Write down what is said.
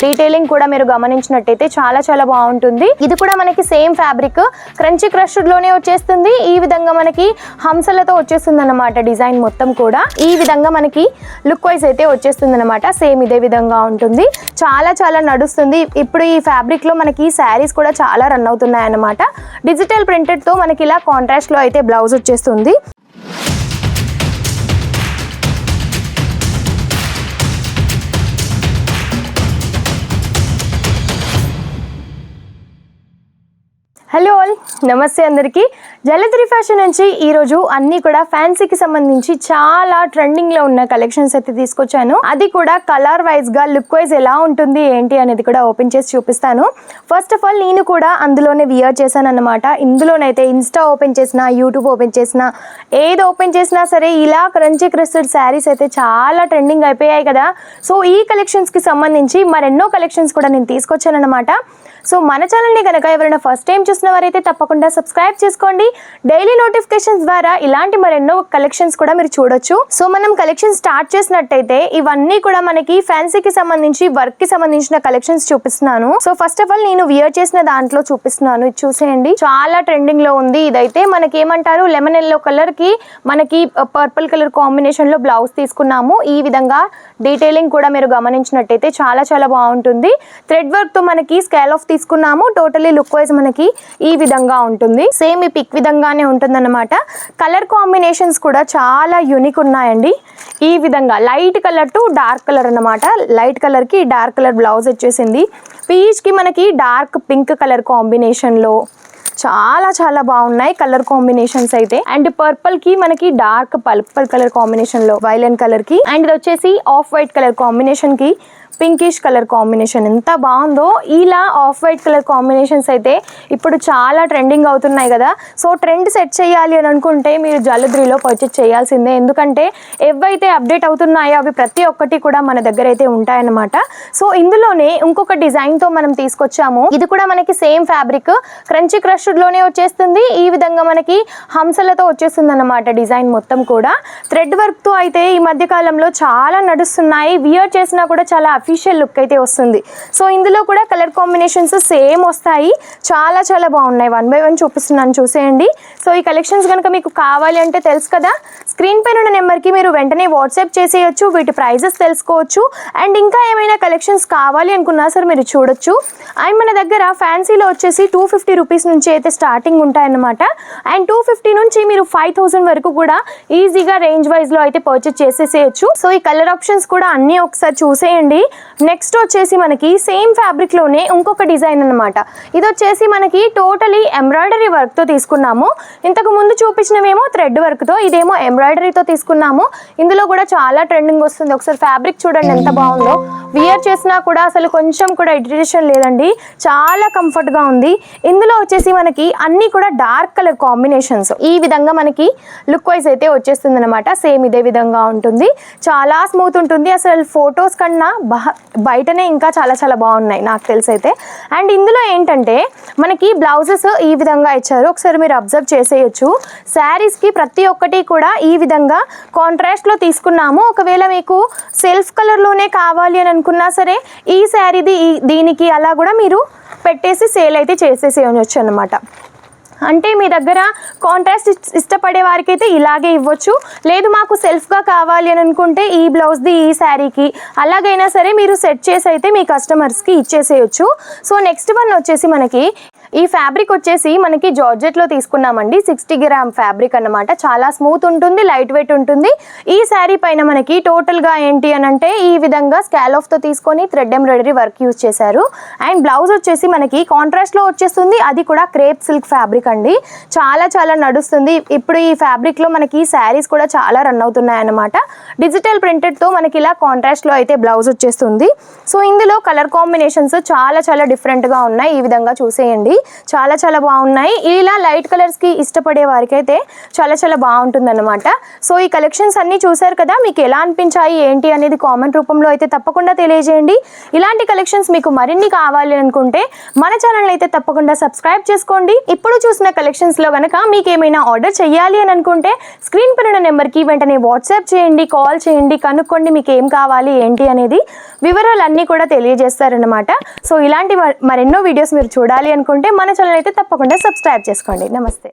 Detailing కూడా మీరు గమనించినట్టయితే చాలా చాలా బాగుంటుంది. ఇది కూడా మనకి సేమ్ ఫ్యాబ్రిక్ క్రంచీ క్రష్డ్ లోనే వచ్చేస్తుంది. ఈ విధంగా మనకి హంసలతో వచ్చేస్తుంది అన్నమాట. డిజైన్ మొత్తం కూడా ఈ విధంగా మనకి లుక్ వైజ్ అయితే వచ్చేస్తుంది అనమాట. సేమ్ ఇదే విధంగా ఉంటుంది. చాలా చాలా నడుస్తుంది. ఇప్పుడు ఈ ఫ్యాబ్రిక్ లో మనకి శారీస్ కూడా చాలా రన్ అవుతున్నాయి అన్నమాట. డిజిటల్ ప్రింటెడ్ తో మనకి ఇలా కాంట్రాస్ట్ లో అయితే బ్లౌజ్ వచ్చేస్తుంది. హలో ఆల్, నమస్తే అందరికీ. జలధరి ఫ్యాషన్ నుంచి ఈరోజు అన్నీ కూడా ఫ్యాన్సీకి సంబంధించి చాలా ట్రెండింగ్లో ఉన్న కలెక్షన్స్ అయితే తీసుకొచ్చాను. అది కూడా కలర్ వైజ్గా లుక్ వైజ్ ఎలా ఉంటుంది ఏంటి అనేది కూడా ఓపెన్ చేసి చూపిస్తాను. ఫస్ట్ ఆఫ్ ఆల్ నేను కూడా అందులోనే వియర్ చేశాను అనమాట. ఇందులోనైతే ఇన్స్టా ఓపెన్ చేసినా, యూట్యూబ్ ఓపెన్ చేసినా, ఏది ఓపెన్ చేసినా సరే ఇలా క్రంచీ క్రస్టెడ్ శారీస్ అయితే చాలా ట్రెండింగ్ అయిపోయాయి కదా. సో ఈ కలెక్షన్స్కి సంబంధించి మరెన్నో కలెక్షన్స్ కూడా నేను తీసుకొచ్చాను అనమాట. సో మన ఛానల్ని కనుక ఎవరైనా ఫస్ట్ టైం చూసిన వారైతే తప్పకుండా సబ్స్క్రైబ్ చేసుకోండి. డైలీ నోటిఫికేషన్స్ ద్వారా ఇలాంటి మరెన్నో కలెక్షన్స్ కూడా మీరు చూడొచ్చు. సో మనం కలెక్షన్ స్టార్ట్ చేసినట్టయితే ఇవన్నీ కూడా మనకి ఫ్యాన్సీకి సంబంధించి వర్క్ కి సంబంధించిన కలెక్షన్స్ చూపిస్తున్నాను. సో ఫస్ట్ ఆఫ్ ఆల్ నేను వియర్ చేసిన దాంట్లో చూపిస్తున్నాను. ఇది చూసేయండి, చాలా ట్రెండింగ్ లో ఉంది. ఇదైతే మనకి ఏమంటారు, లెమన్ ఎల్లో కలర్ కి మనకి పర్పుల్ కలర్ కాంబినేషన్ లో బ్లౌజ్ తీసుకున్నాము. ఈ విధంగా డీటెయిలింగ్ కూడా మీరు గమనించినట్టయితే చాలా చాలా బాగుంటుంది. థ్రెడ్ వర్క్ తో మనకి స్కేల్ ఆఫ్ తీసుకున్నాము. టోటలీ లుక్ వైజ్ మనకి ఈ విధంగా ఉంటుంది. సేమ్ ఈ పిక్ విధంగానే ఉంటుంది అన్నమాట. కలర్ కాంబినేషన్స్ కూడా చాలా యూనిక్ ఉన్నాయండి. ఈ విధంగా light colour to dark colour అన్నమాట. లైట్ కలర్ కి డార్క్ కలర్ బ్లౌజ్ వచ్చేసింది. పీచ్ కి మనకి డార్క్ పింక్ కలర్ కాంబినేషన్ లో చాలా చాలా బాగున్నాయి కలర్ కాంబినేషన్స్ అయితే. అండ్ పర్పుల్ కి మనకి డార్క్ పర్పుల్ కలర్ కాంబినేషన్ లో వైలెన్ కలర్ కి, అండ్ ఇది వచ్చేసి ఆఫ్ వైట్ కలర్ కాంబినేషన్ కి పింకిష్ కలర్ కాంబినేషన్. ఎంత బాగుందో. ఇలా ఆఫ్ వైట్ కలర్ కాంబినేషన్స్ అయితే ఇప్పుడు చాలా ట్రెండింగ్ అవుతున్నాయి కదా. సో ట్రెండ్ సెట్ చేయాలి అని అనుకుంటే మీరు జలధరిలో పర్చేస్ చేయాల్సిందే. ఎందుకంటే ఏవైతే అప్డేట్ అవుతున్నాయో అవి ప్రతి ఒక్కటి కూడా మన దగ్గర అయితే ఉంటాయన్నమాట. సో ఇందులోనే ఇంకొక డిజైన్ తో మనం తీసుకొచ్చాము. ఇది కూడా మనకి సేమ్ ఫ్యాబ్రిక్ క్రంచీ క్రష్డ్ లోనే వచ్చేస్తుంది. ఈ విధంగా మనకి హంసలతో వచ్చేస్తుంది అన్నమాట. డిజైన్ మొత్తం కూడా థ్రెడ్ వర్క్ తో అయితే ఈ మధ్య కాలంలో చాలా నడుస్తున్నాయి. వియర్ చేసినా కూడా చాలా అఫీషియల్ లుక్ అయితే వస్తుంది. సో ఇందులో కూడా కలర్ కాంబినేషన్స్ సేమ్ వస్తాయి. చాలా చాలా బాగున్నాయి. 1 by 1 చూపిస్తున్నాను, చూసేయండి. సో ఈ కలెక్షన్స్ కనుక మీకు కావాలి అంటే తెలుసు కదా, స్క్రీన్ పైన ఉన్న నెంబర్కి మీరు వెంటనే వాట్సాప్ చేసేయచ్చు. వీటి ప్రైజెస్ తెలుసుకోవచ్చు. అండ్ ఇంకా ఏమైనా కలెక్షన్స్ కావాలి అనుకున్నా సరే మీరు చూడొచ్చు. అండ్ మన దగ్గర ఫ్యాన్సీలో వచ్చేసి 250 రూపీస్ నుంచి అయితే స్టార్టింగ్ ఉంటాయన్నమాట. అండ్ 250 నుంచి మీరు 5000 వరకు కూడా ఈజీగా రేంజ్ వైజ్లో అయితే పర్చేస్ చేసేసేయచ్చు. సో ఈ కలర్ ఆప్షన్స్ కూడా అన్నీ ఒకసారి చూసేయండి. నెక్స్ట్ వచ్చేసి మనకి సేమ్ ఫ్యాబ్రిక్ లోనే ఇంకొక డిజైన్ అన్నమాట. ఇది వచ్చేసి మనకి టోటలీ ఎంబ్రాయిడరీ వర్క్ తో తీసుకున్నాము. ఇంతకు ముందు చూపించినవేమో థ్రెడ్ వర్క్ తో, ఇదేమో ఎంబ్రాయిడరీతో తీసుకున్నాము. ఇందులో కూడా చాలా ట్రెండింగ్ వస్తుంది. ఒకసారి ఫ్యాబ్రిక్ చూడండి ఎంత బాగుందో. వియర్ చేసినా కూడా అసలు కొంచెం కూడా ఇరిటేషన్ లేదండి. చాలా కంఫర్ట్ గా ఉంది. ఇందులో వచ్చేసి మనకి అన్ని కూడా డార్క్ కలర్ కాంబినేషన్స్. ఈ విధంగా మనకి లుక్ వైజ్ అయితే వచ్చేస్తుంది అనమాట. సేమ్ ఇదే విధంగా ఉంటుంది. చాలా స్మూత్ ఉంటుంది. అసలు ఫొటోస్ కన్నా బయటనే ఇంకా చాలా చాలా బాగున్నాయి నాకు తెలిసి అయితే. అండ్ ఇందులో ఏంటంటే మనకి బ్లౌజెస్ ఈ విధంగా ఇచ్చారు. ఒకసారి మీరు అబ్జర్వ్ చేసేయచ్చు. శారీస్కి ప్రతి ఒక్కటి కూడా ఈ విధంగా కాంట్రాస్ట్లో తీసుకున్నాము. ఒకవేళ మీకు సెల్ఫ్ కలర్లోనే కావాలి అని అనుకున్నా సరే ఈ శారీది దీనికి అలా కూడా మీరు పెట్టేసి సేల్ అయితే చేసేసేయచ్చు అనమాట. అంటే మీ దగ్గర కాంట్రాస్ట్ ఇష్టపడే వారికి అయితే ఇలాగే ఇవ్వచ్చు. లేదు మాకు సెల్ఫ్గా కావాలి అని అనుకుంటే ఈ బ్లౌజ్ది ఈ శారీకి అలాగైనా సరే మీరు సెట్ చేసి అయితే మీ కస్టమర్స్కి ఇచ్చేసేయచ్చు. సో నెక్స్ట్ వన్ వచ్చేసి మనకి ఈ ఫ్యాబ్రిక్ వచ్చేసి మనకి జార్జెట్లో తీసుకున్నామండి. 60 గ్రామ్ ఫ్యాబ్రిక్ అన్నమాట. చాలా స్మూత్ ఉంటుంది, లైట్ వెయిట్ ఉంటుంది. ఈ శారీ పైన మనకి టోటల్గా ఏంటి అని అంటే ఈ విధంగా స్కాలఫ్తో తీసుకొని థ్రెడ్ ఎంబ్రాయిడరీ వర్క్ యూజ్ చేశారు. అండ్ బ్లౌజ్ వచ్చేసి మనకి కాంట్రాస్ట్లో వచ్చేస్తుంది. అది కూడా క్రేప్ సిల్క్ ఫ్యాబ్రిక్ అండి. చాలా చాలా నడుస్తుంది. ఇప్పుడు ఈ ఫ్యాబ్రిక్లో మనకి శారీస్ కూడా చాలా రన్ అవుతున్నాయి అన్నమాట. డిజిటల్ ప్రింటెడ్తో మనకి ఇలా కాంట్రాస్ట్లో అయితే బ్లౌజ్ వచ్చేస్తుంది. సో ఇందులో కలర్ కాంబినేషన్స్ చాలా చాలా డిఫరెంట్గా ఉన్నాయి. ఈ విధంగా చూసేయండి. అనేవి చాలా చాలా బాగున్నాయి. ఇలా లైట్ కలర్స్కి ఇష్టపడే వారికైతే చాలా చాలా బాగుంటుంది అనమాట. సో ఈ కలెక్షన్స్ అన్నీ చూసారు కదా, మీకు ఎలా అనిపించాయి ఏంటి అనేది కామెంట్ రూపంలో అయితే తప్పకుండా తెలియజేయండి. ఇలాంటి కలెక్షన్స్ మీకు మరిన్ని కావాలి అనుకుంటే మన ఛానల్ అయితే తప్పకుండా సబ్స్క్రైబ్ చేసుకోండి. ఇప్పుడు చూసిన కలెక్షన్స్లో కనుక మీకు ఏమైనా ఆర్డర్ చేయాలి అని అనుకుంటే స్క్రీన్ పైన ఉన్న నెంబర్కి వెంటనే వాట్సాప్ చేయండి, కాల్ చేయండి, కనుక్కోండి మీకు ఏం కావాలి ఏంటి అనేది వివరాలన్నీ కూడా తెలియజేస్తారనమాట. సో ఇలాంటి మరెన్నో వీడియోస్ మీరు చూడాలి అనుకుంటే మన ఛానల్ అయితే తప్పకుండా సబ్స్క్రైబ్ చేసుకోండి. నమస్తే.